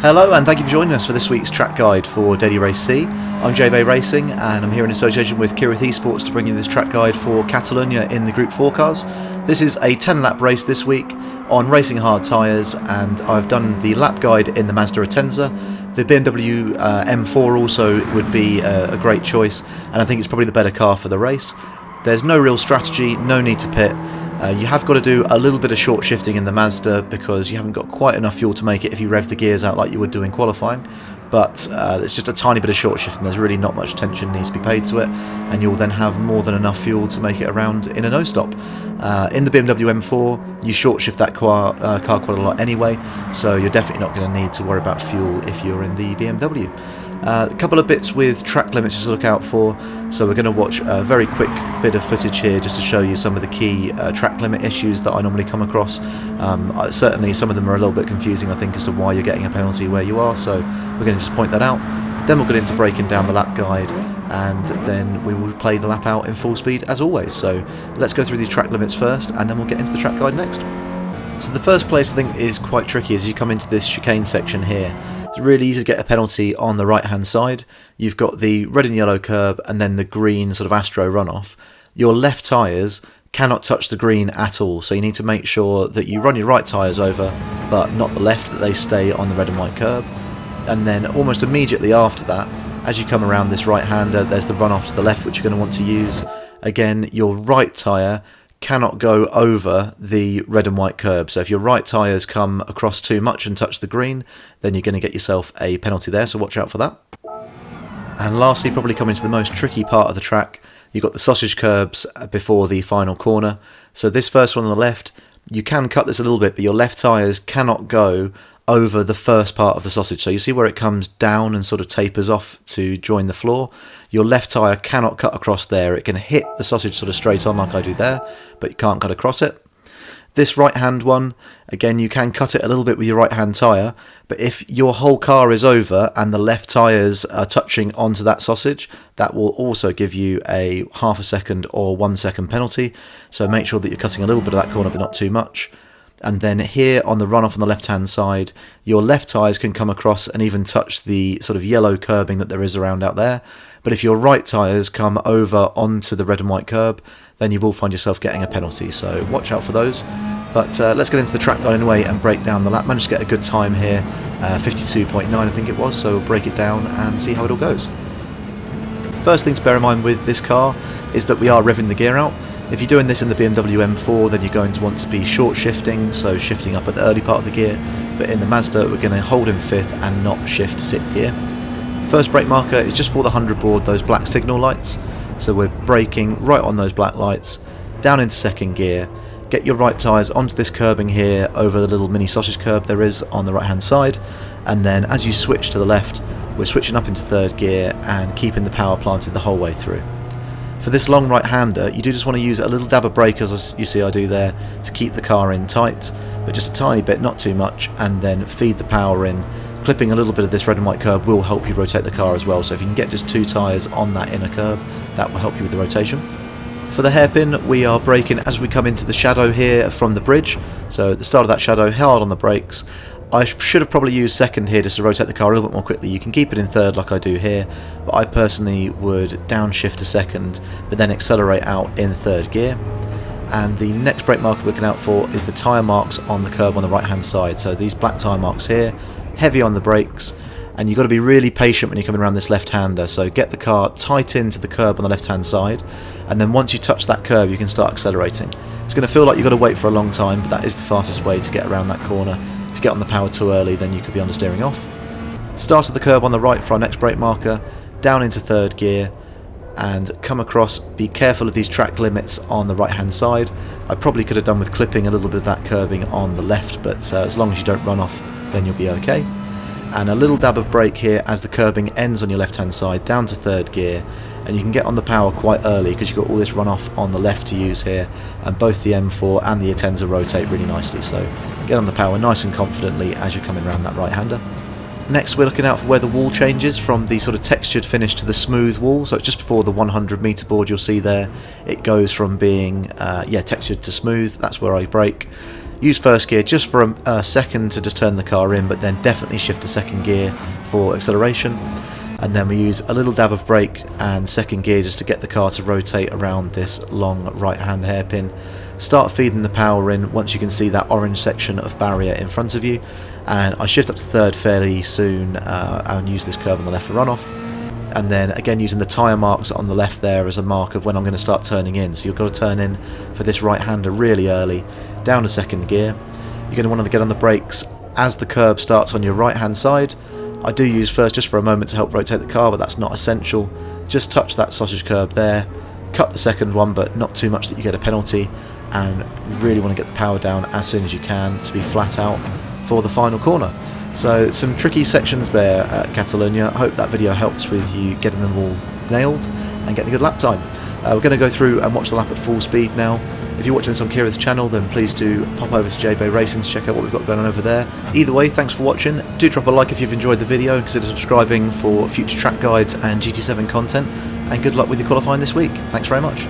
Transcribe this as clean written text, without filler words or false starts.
Hello and thank you for joining us for this week's track guide for Daily Race C. I'm JBay Racing and I'm here in association with Kireth Esports to bring you this track guide for Catalunya in the Gr4 cars. This is a 10-lap race this week on racing hard tyres, and I've done the lap guide in the Mazda Atenza. The BMW M4 also would be a great choice, and I think it's probably the better car for the race. There's no real strategy, no need to pit. You have got to do a little bit of short shifting in the Mazda because you haven't got quite enough fuel to make it if you rev the gears out like you would do in qualifying. But it's just a tiny bit of short shifting. There's really not much attention needs to be paid to it, and you'll then have more than enough fuel to make it around in a no-stop. In the BMW M4, you short shift that car quite a lot anyway, so you're definitely not going to need to worry about fuel if you're in the BMW. A couple of bits with track limits to look out for, so we're going to watch a very quick bit of footage here just to show you some of the key track limit issues that I normally come across. Certainly some of them are a little bit confusing, I think, as to why you're getting a penalty where you are, so we're going to just point that out. Then we'll get into breaking down the lap guide, and then we will play the lap out in full speed as always. So let's go through these track limits first, and then we'll get into the track guide next. So the first place I think is quite tricky as you come into this chicane section here. It's really easy to get a penalty on the right hand side. You've got the red and yellow curb and then the green sort of Astro runoff. Your left tyres cannot touch the green at all, so you need to make sure that you run your right tyres over but not the left, that they stay on the red and white curb. And then almost immediately after that, as you come around this right hander, there's the runoff to the left which you're going to want to use. Again, your right tyre cannot go over the red and white curb, so if your right tyres come across too much and touch the green, then you're going to get yourself a penalty there, so watch out for that. And lastly, probably coming to the most tricky part of the track, you've got the sausage curbs before the final corner. So this first one on the left, you can cut this a little bit, but your left tyres cannot go over the first part of the sausage. So you see where it comes down and sort of tapers off to join the floor? Your left tyre cannot cut across there. It can hit the sausage sort of straight on like I do there, but you can't cut across it. This right hand one, again, you can cut it a little bit with your right hand tyre, but if your whole car is over and the left tyres are touching onto that sausage, that will also give you a half a second or 1 second penalty. So make sure that you're cutting a little bit of that corner but not too much. And then here on the runoff on the left hand side, your left tyres can come across and even touch the sort of yellow curbing that there is around out there. But if your right tyres come over onto the red and white curb, then you will find yourself getting a penalty, so watch out for those. But let's get into the track guide anyway and break down the lap. Managed to get a good time here, 52.9 I think it was, so we'll break it down and see how it all goes. First thing to bear in mind with this car is that we are revving the gear out. If you're doing this in the BMW M4, then you're going to want to be short shifting, so shifting up at the early part of the gear, but in the Mazda we're going to hold in fifth and not shift to 6th gear. First brake marker is just for the 100 board, those black signal lights, so we're braking right on those black lights, down into 2nd gear, get your right tyres onto this curbing here over the little mini sausage curb there is on the right hand side, and then as you switch to the left, we're switching up into 3rd gear and keeping the power planted the whole way through. For this long right hander, you do just want to use a little dab of brake, as you see I do there, to keep the car in tight, but just a tiny bit, not too much, and then feed the power in. Clipping a little bit of this red and white curb will help you rotate the car as well, so if you can get just 2 tyres on that inner curb, that will help you with the rotation. For the hairpin, we are braking as we come into the shadow here from the bridge, so at the start of that shadow, hard on the brakes. I should have probably used 2nd here just to rotate the car a little bit more quickly. You can keep it in 3rd like I do here, but I personally would downshift to 2nd, but then accelerate out in 3rd gear. And the next brake marker we're looking out for is the tyre marks on the curb on the right hand side. So these black tyre marks here, heavy on the brakes, and you've got to be really patient when you're coming around this left hander. So get the car tight into the curb on the left hand side, and then once you touch that curb you can start accelerating. It's going to feel like you've got to wait for a long time, but that is the fastest way to get around that corner. If you get on the power too early, then you could be understeering off. Start of the curb on the right for our next brake marker, down into 3rd gear, and come across. Be careful of these track limits on the right hand side. I probably could have done with clipping a little bit of that curbing on the left, but as long as you don't run off, then you'll be okay. And a little dab of brake here as the curbing ends on your left hand side, down to 3rd gear, and you can get on the power quite early because you've got all this runoff on the left to use here, and both the M4 and the Atenza rotate really nicely, so get on the power nice and confidently as you're coming around that right hander. Next we're looking out for where the wall changes from the sort of textured finish to the smooth wall, so it's just before the 100 metre board you'll see there, it goes from being textured to smooth. That's where I brake. Use first gear just for a second to just turn the car in, but then definitely shift to second gear for acceleration. And then we use a little dab of brake and second gear just to get the car to rotate around this long right hand hairpin. Start feeding the power in once you can see that orange section of barrier in front of you, and I shift up to third fairly soon and use this curve on the left for runoff. And then again using the tyre marks on the left there as a mark of when I'm going to start turning in. So you've got to turn in for this right hander really early, down to second gear. You're going to want to get on the brakes as the curb starts on your right hand side. I do use first just for a moment to help rotate the car, but that's not essential. Just touch that sausage curb there, cut the second one but not too much that you get a penalty, and really want to get the power down as soon as you can to be flat out for the final corner. So some tricky sections there at Catalunya. I hope that video helps with you getting them all nailed and getting a good lap time. We're going to go through and watch the lap at full speed now. If you're watching this on Kireth's channel, then please do pop over to JB Racing to check out what we've got going on over there. Either way, thanks for watching. Do drop a like if you've enjoyed the video, and consider subscribing for future track guides and GT7 content, and good luck with your qualifying this week. Thanks very much.